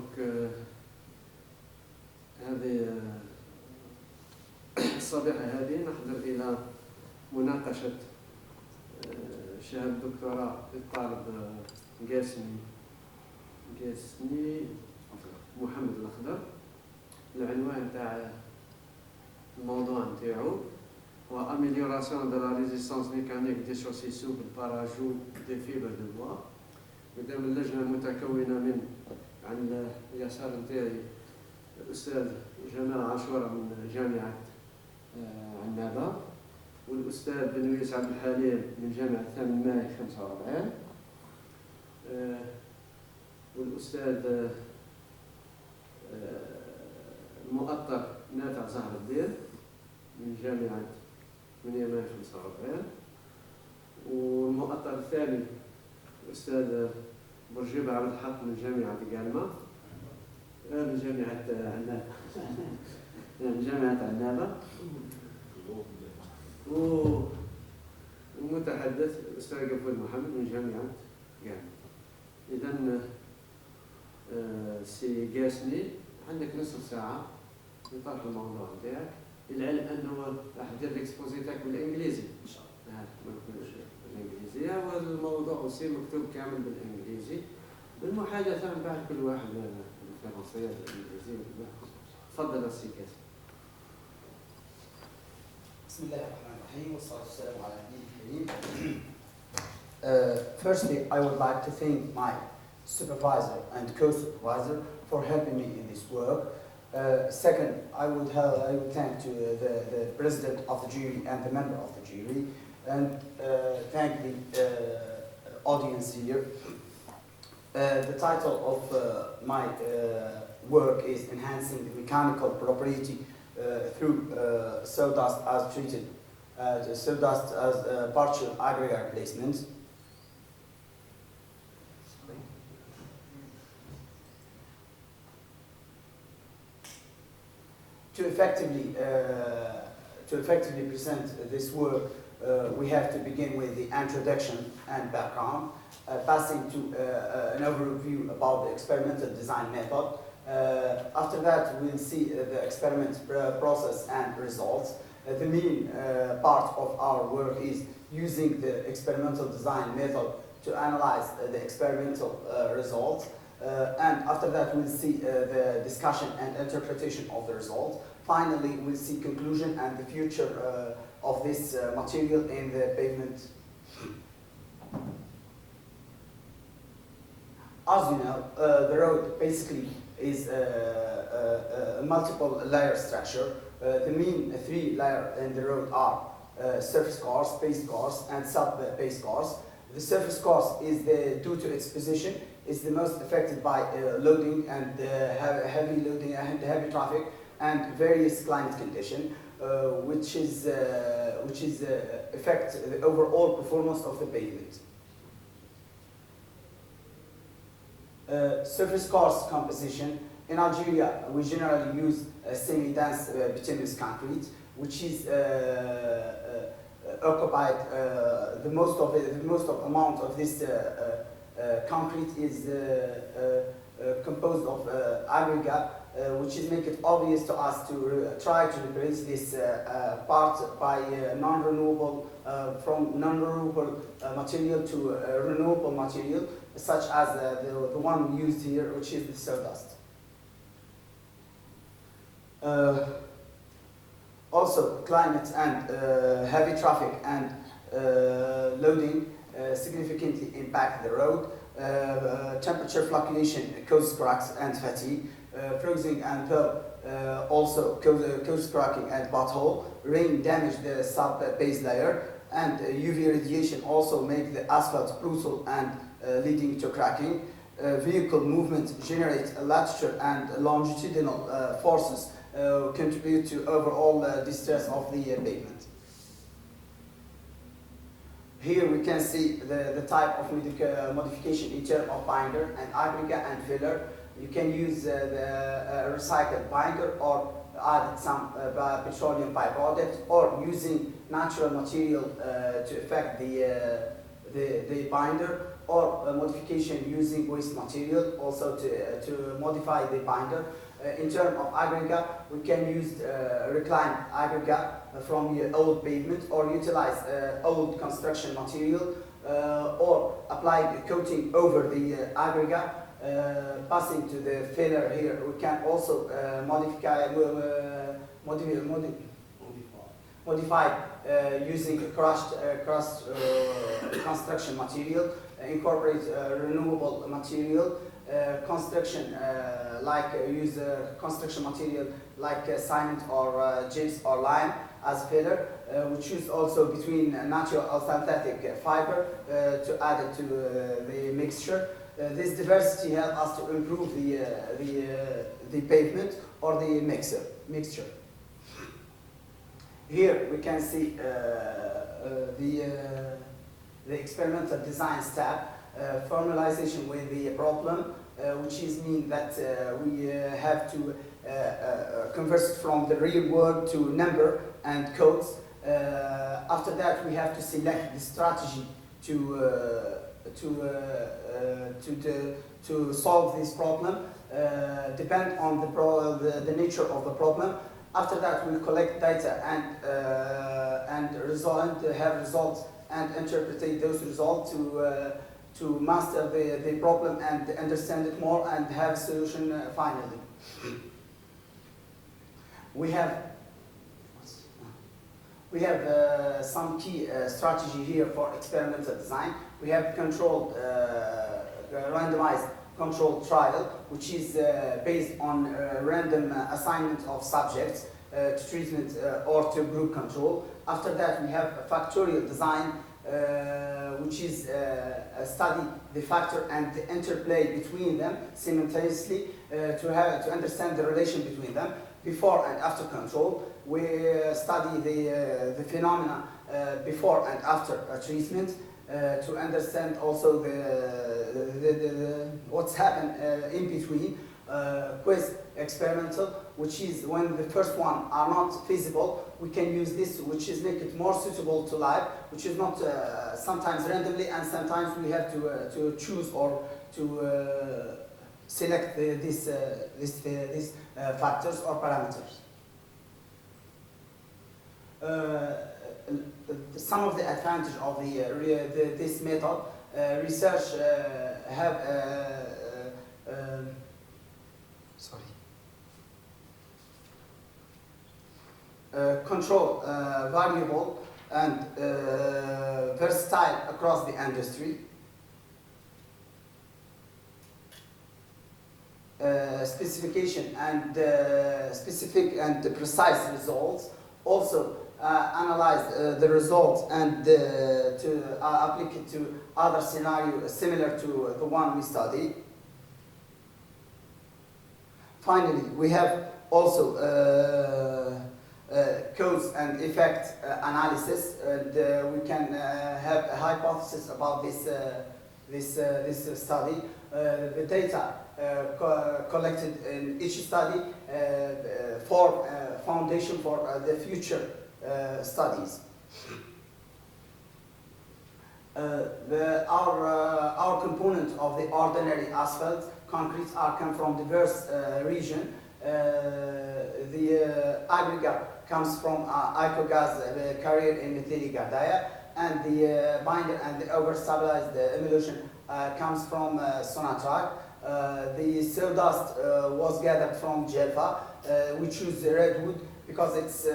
دونك هذه الصبيحة هذه نحضر إلى مناقشة شهادة دكتوراه للطالب قاسمي محمد لخضر. العنوان تاع الموضوع نتاعو هو Amélioration de la résistance mécanique des chaussées souples par ajout des fibres de bois. مدام اللجنة متكونة من عن اليسار نتاعي الأستاذ جمال عاشورة من جامعة عنابة، والأستاذ بنويس عبد الحليم من جامعة 8 ماي 45، والأستاذ المؤطر نافع زهر الدين من جامعة 8 ماي 45، والمؤطر الثاني الأستاذ برجيبة عبد الحق من جامعة قالمة من جامعة عنابة من جامعة عنابة، ومتحدث الأستاذ قفول محمد من جامعة قالمة. إذن سي قاسمي عندك نصف ساعة لطرح الموضوع نتاعك، العلم أنه راح دير الإكسبوزي تاعك بالإنجليزي إن شاء الله. بالإنجليزية والموضوع سي مكتوب كامل بالإنجليزي، بالمحادثة من بعد كل واحد بالفرنسية بالإنجليزية. تفضل السي قاسمي. بسم الله الرحمن الرحيم والصلاة والسلام على نبينا الكريم. Firstly, I would like to thank my supervisor and co-supervisor for helping me in this work. Second, I would thank to the president of the jury and the member of the jury, and thank the audience here. The title of my work is Enhancing the Mechanical Property through sawdust as treated, sawdust as partial aggregate replacement. To effectively present this work, we have to begin with the introduction and background, passing to an overview about the experimental design method. After that, we'll see the experiment process and results. The main part of our work is using the experimental design method to analyze the experimental results. And after that, we'll see the discussion and interpretation of the results. Finally, we'll see conclusion and the future of this material in the pavement. As you know, the road basically is a multiple layer structure. The main three layers in the road are surface course, base course, and sub-base course. The surface course is due to its position, is the most affected by loading and heavy loading and heavy traffic and various climate conditions, which affect the overall performance of the pavement. Surface course composition. In Algeria, we generally use semi-dense bituminous concrete, which is occupied the most amount of this concrete is composed of aggregate, which is make it obvious to us to try to replace this part by non-renewable from non-renewable material to renewable material, such as the one we used here, which is the sawdust. Also, climate and heavy traffic and loading significantly impact the road. Temperature fluctuation causes cracks and fatigue. Freezing and also causes cracking and pothole. Rain damage the sub-base layer, and UV radiation also make the asphalt brittle and leading to cracking. Vehicle movement generates latitude and longitudinal forces contribute to overall distress of the pavement. Here we can see the type of modification in terms of binder and aggregate and filler. You can use the recycled binder or add some petroleum byproduct, or using natural material to affect the the binder, or modification using waste material also to modify the binder. In terms of aggregate, we can use reclaimed aggregate from the old pavement, or utilize old construction material, or apply the coating over the aggregate. Passing to the filler here, we can also modify using crushed construction material, incorporate renewable material, construction use construction material like cement or gyps or lime as filler. We choose also between natural or synthetic fiber to add it to the mixture. This diversity helps us to improve the pavement or the mixture. Here we can see the experimental design step, formalization with the problem, which is mean that we have to convert from the real world to number and codes. After that, we have to select the strategy to solve this problem, depend on the nature of the problem. After that, we collect data and have results and interpret those results to master the problem and understand it more and have solution finally. We have some key strategy here for experimental design. We have controlled, randomized controlled trial, which is based on random assignment of subjects to treatment or to group control. After that, we have a factorial design, which is study the factor and the interplay between them simultaneously to understand the relation between them. Before and after control, we study the phenomena before and after treatment to understand also what's happened in between. Quiz experimental, which is when the first one are not feasible, we can use this, which is make it more suitable to life, which is not sometimes randomly, and sometimes we have to choose or to select these factors or parameters. Some of the advantage of this method, research have control variable and versatile across the industry. Specification and specific and precise results. Also analyze the results and to apply it to other scenarios similar to the one we studied. Finally, we have also cause and effect analysis, and we can have a hypothesis about this study. The data collected in each study form foundation for the future studies. Our component of the ordinary asphalt concretes come from diverse region. The aggregate comes from icogas carrier in methylic gardaya, and the binder and the over-stabilized emulsion comes from Sonatrach. The sawdust was gathered from Jelfa. We choose redwood because it's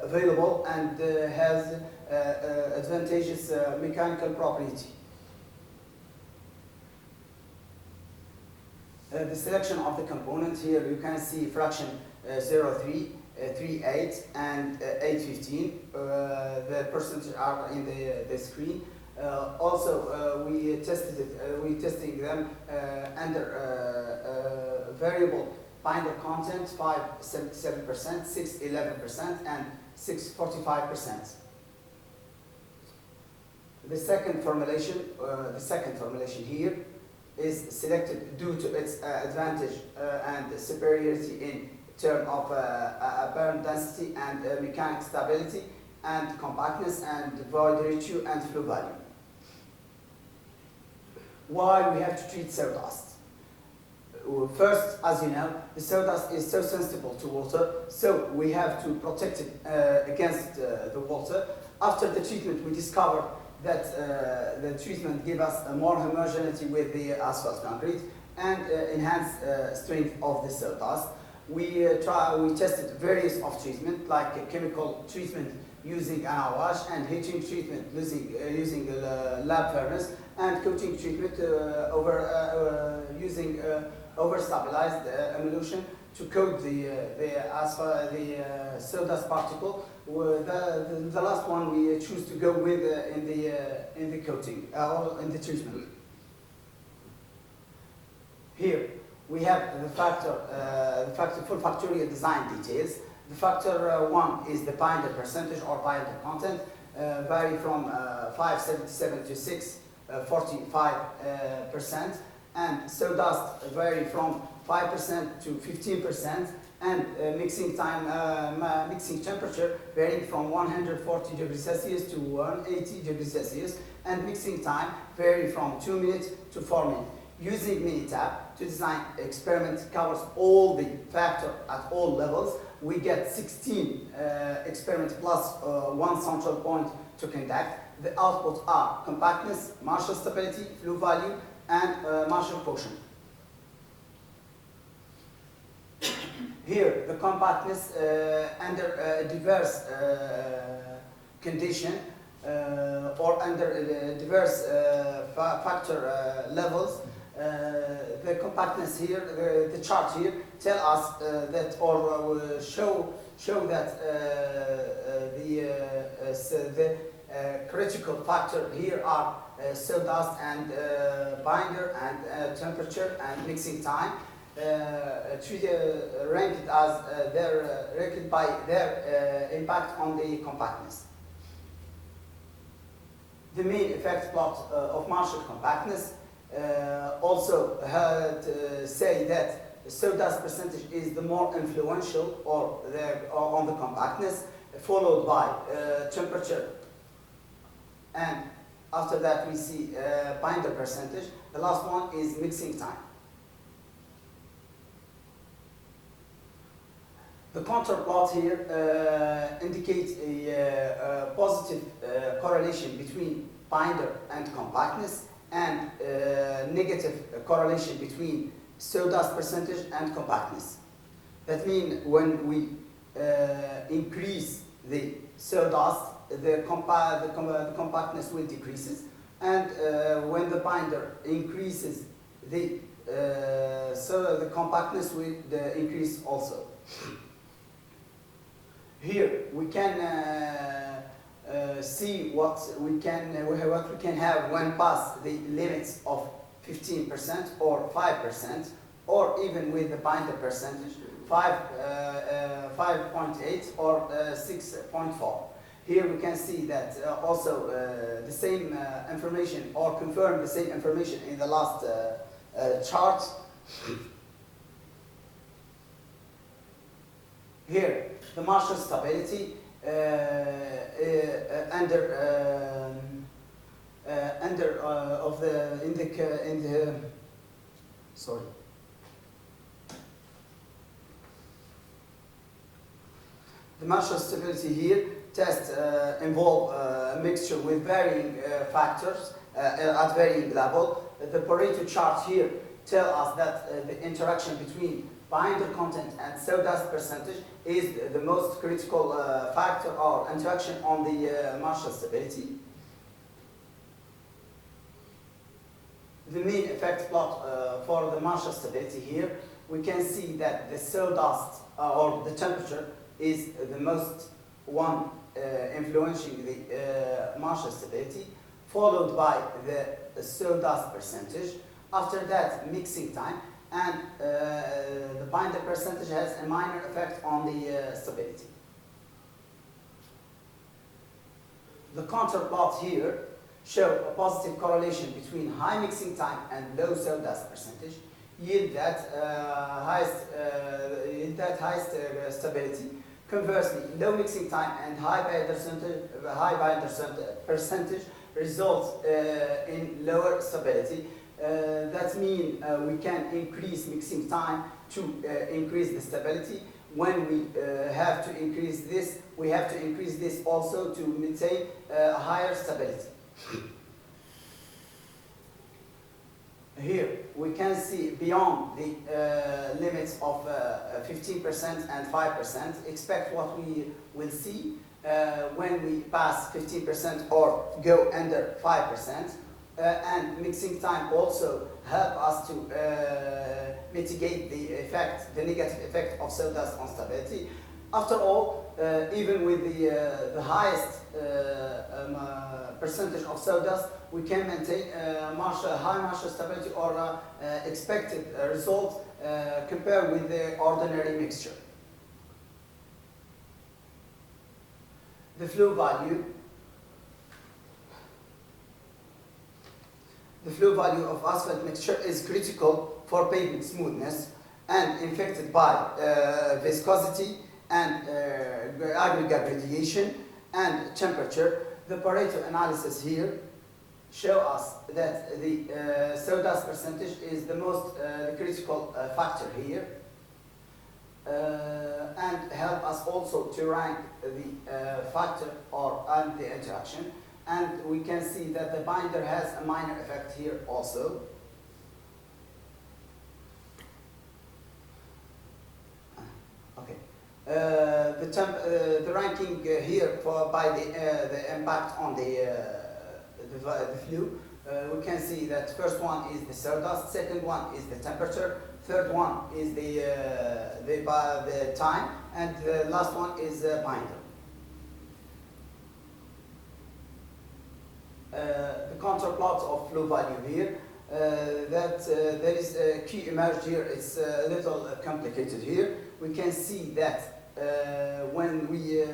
available and has advantageous mechanical property. The selection of the components here, you can see fraction 0.3, 3.8, and 8.15. The percentages are in the screen. Also, we tested it. We testing them under variable binder content 5.77%, 6.11%, and 6.45%. The second formulation here is selected due to its advantage and superiority in terms of apparent density and mechanic stability and compactness and void ratio and flow value. why we have to treat sawdust. First, as you know, the sawdust is so sensitive to water, so we have to protect it against the water. After the treatment, we discovered that the treatment gives us a more homogeneity with the asphalt concrete and enhance strength of the sawdust. We tested various of treatment, like chemical treatment using an awash, and heating treatment using a lab furnace, and coating treatment using over-stabilized emulsion to coat the sawdust particle. The last one we choose to go with in the coating or in the treatment. Here we have the full factorial design details. The factor 1 is the binder percentage or binder content, vary from 577 to 645%, and sawdust vary from 5% to 15%, and mixing temperature varying from 140 degrees Celsius to 180 degrees Celsius, and mixing time vary from 2 minutes to 4 minutes. Using Minitab to design experiment covers all the factor at all levels. We get 16 experiments plus one central point to conduct. The outputs are compactness, Marshall stability, flow value, and Marshall quotient. Here, the compactness under diverse condition or under diverse factor levels. The compactness here, the chart here, tell us that or show that the critical factor here are sawdust and binder and temperature and mixing time, ranked as ranked by their impact on the compactness. The main effect plot of Marshall compactness also say that sawdust percentage is the more influential on the compactness, followed by temperature, and after that we see binder percentage. The last one is mixing time. The contour plot here indicates a positive correlation between binder and compactness, and negative correlation between sawdust percentage and compactness. That means when we increase the sawdust, the compactness will decreases, and when the binder increases, the compactness will increase also. Here we can see what we can have when past the limits of 15% or 5%, or even with the binder percentage 5.8 or 6.4. Here we can see that also the same information, or confirm the same information in the last chart. Here, the Marshall stability The Marshall stability here test involve a mixture with varying factors at varying level. The Pareto chart here tell us that the interaction between binder content and sawdust percentage is the most critical factor or interaction on the Marshall stability. The main effect plot for the Marshall stability here, we can see that the sawdust or the temperature is the most one influencing the Marshall stability, followed by the sawdust percentage. After that, mixing time, and the binder percentage has a minor effect on the stability. The contour plot here show a positive correlation between high mixing time and low sawdust percentage, yield that highest stability. Conversely, low mixing time and high binder percentage results in lower stability. That means we can increase mixing time to increase the stability. When we have to increase this, we have to increase this also to maintain a higher stability. Here we can see beyond the limits of 15% and 5%. Expect what we will see when we pass 15% or go under 5%. And mixing time also help us to mitigate the effect, the negative effect of sawdust on stability. After all, even with the highest percentage of sawdust, we can maintain high Marshall stability or expected result compared with the ordinary mixture. The flow value. The flow value of asphalt mixture is critical for pavement smoothness and affected by viscosity and aggregate radiation and temperature. The Pareto analysis here show us that the sawdust percentage is the most critical factor here, and help us also to rank the factor and the interaction. And we can see that the binder has a minor effect here also. Okay. The ranking here by the impact on the flow, we can see that first one is the sawdust, second one is the temperature, third one is the time, and the last one is binder. The contour plot of flow value here, there is a key emerged here. It's a little complicated here. We can see that when we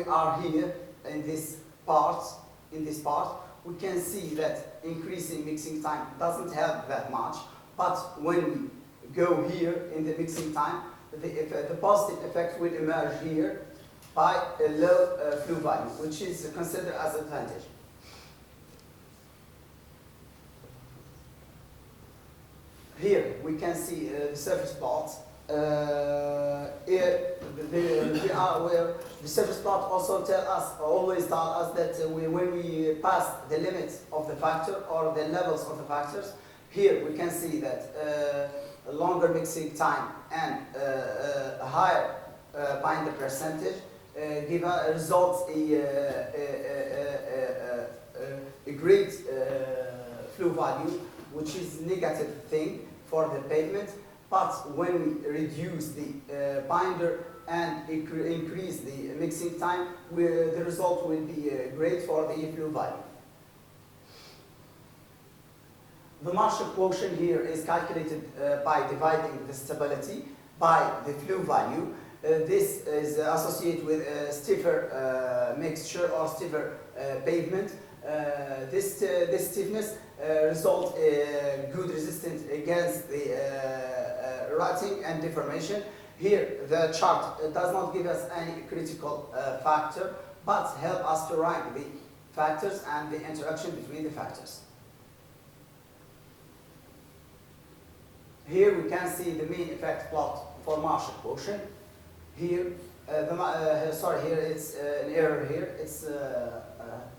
are here in this part, we can see that increasing mixing time doesn't help that much. But when we go here in the mixing time, the positive effect will emerge here by a low flow value, which is considered as an advantage. Here we can see the surface plot. Here the surface plot also always tell us that when we pass the limits of the factor or the levels of the factors, here we can see that a longer mixing time and a higher binder percentage results a great flow value, which is negative thing for the pavement. But when we reduce the binder and increase the mixing time, the result will be great for the flow value. The Marshall quotient here is calculated by dividing the stability by the flow value. This is associated with a stiffer mixture or stiffer pavement. This stiffness results in good resistance against the rutting and deformation. Here, the chart does not give us any critical factor, but help us to rank the factors and the interaction between the factors. Here we can see the mean effect plot for Marshall quotient. Here, here it's an error here. It's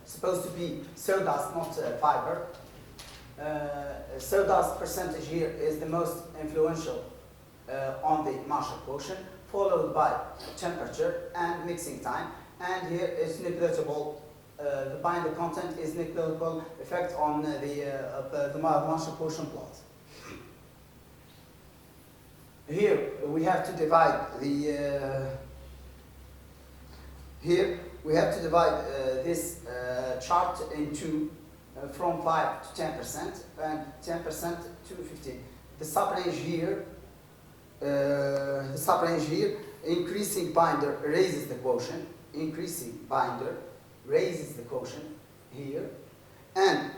supposed to be sawdust, not fiber. Sawdust percentage here is the most influential on the Marshall quotient, followed by temperature and mixing time. And here is negligible. The binder content is negligible effect on the Marshall quotient plot. Here we have to divide this chart into from 5 to 10% and 10% to 15%. The sub-range here, increasing binder raises the quotient. Increasing binder raises the quotient here, and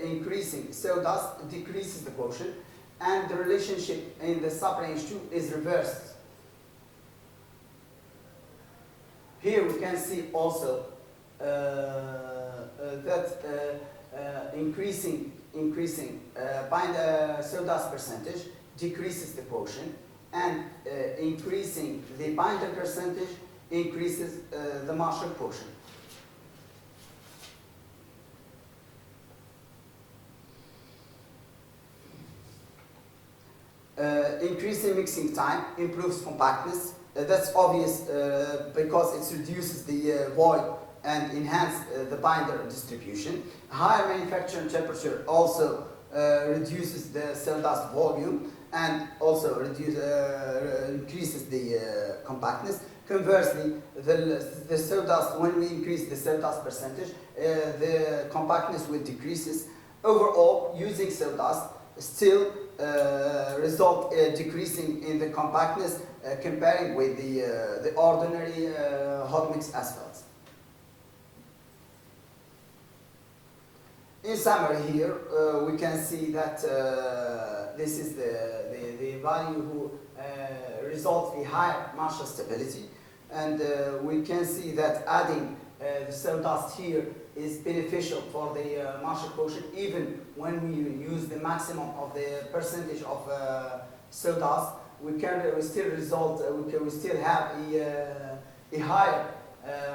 increasing sawdust decreases the quotient. And the relationship in the sub-range 2 is reversed. Here we can see also that increasing sawdust percentage decreases the quotient, and increasing the binder percentage increases the Marshall quotient. Increasing mixing time improves compactness. That's obvious because it reduces the void and enhances the binder distribution. Higher manufacturing temperature also reduces the sawdust volume and also increases the compactness. Conversely, the sawdust, when we increase the sawdust percentage, the compactness will decreases. Overall, using sawdust still result decreasing in the compactness comparing with the ordinary hot mix asphalts. In summary here, we can see that this is the value who results in higher Marshall stability, and we can see that adding the sawdust here is beneficial for the Marshall quotient even when we use the maximum of the percentage of sawdust. We still have a higher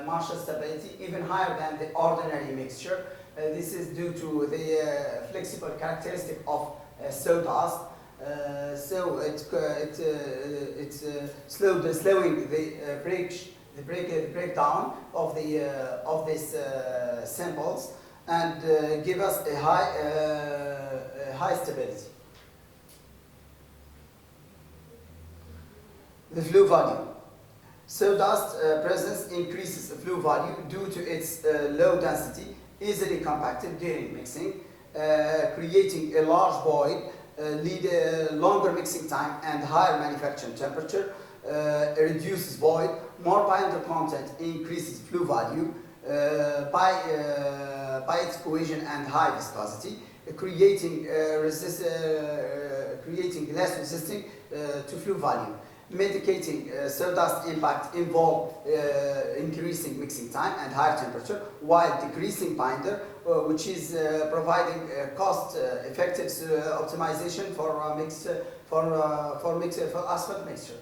Marshall stability, even higher than the ordinary mixture. This is due to the flexible characteristic of sawdust. So it's slowing the breakdown of these samples and give us a high stability. The flue volume. Sawdust presence increases the flue volume due to its low density, easily compacted during mixing, creating a large void, lead a longer mixing time and higher manufacturing temperature, reduces void, more binder content increases flue value by its cohesion and high viscosity, creating less resisting to flue value. Mitigating sawdust impact involve increasing mixing time and higher temperature, while decreasing binder, which is providing cost-effective optimization for asphalt mixture.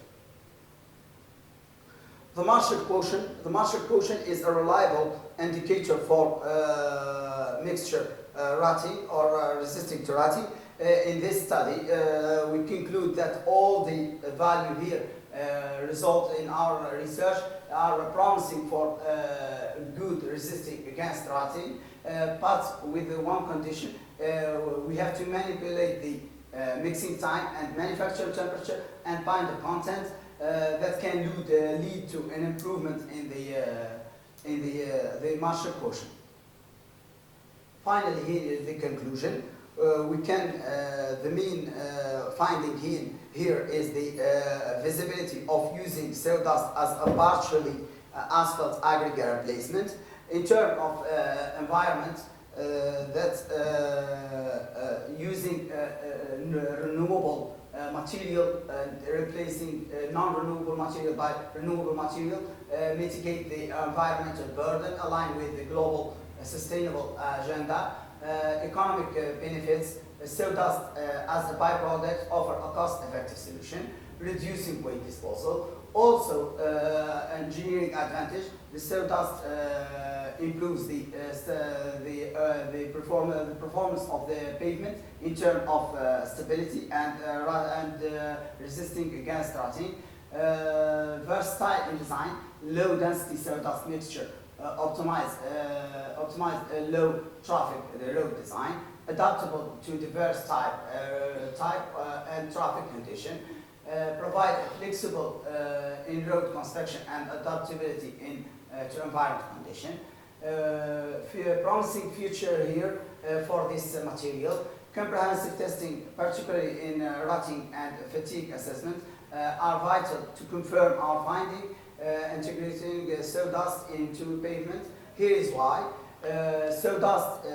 The Marshall quotient is a reliable indicator for mixture rotting or resisting to rotting. In this study, we conclude that all the value here result in our research are promising for good resisting against rotting, but with one condition, we have to manipulate the mixing time and manufacture temperature and binder content that can lead to an improvement in the Marshall quotient. Finally, here is the conclusion. The main finding here is the visibility of using sawdust as a partially asphalt aggregate replacement. In terms of environment, using renewable material and replacing non-renewable material by renewable material mitigate the environmental burden aligned with the global sustainable agenda. Economic benefits, sawdust as a byproduct offer a cost-effective solution, reducing waste disposal. Also, engineering advantage, the sawdust improves the performance of the pavement in terms of stability and resisting against rotting. Versatile in design, low density sawdust mixture optimize low traffic road design, adaptable to diverse type and traffic condition, provide flexible in road construction and adaptability to environment condition. Promising future here for this material. Comprehensive testing, particularly in rotting and fatigue assessment, are vital to confirm our finding. Integrating sawdust into pavement. Here is why. Sawdust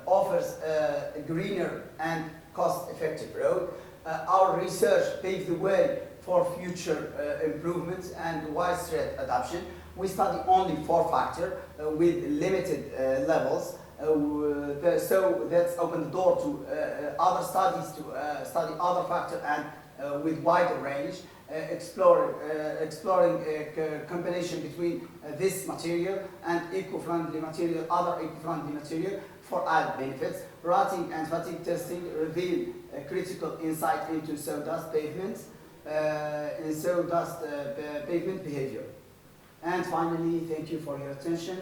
offers a greener and cost-effective road. Our research paved the way for future improvements and widespread adoption. We study only 4 factors with limited levels. So that's opened the door to other studies to study other factors and with wider range, exploring combination between this material and eco-friendly material, other eco-friendly material for added benefits. Rotting and fatigue testing reveal a critical insight into sawdust pavements and sawdust pavement behavior. And finally, thank you for your attention.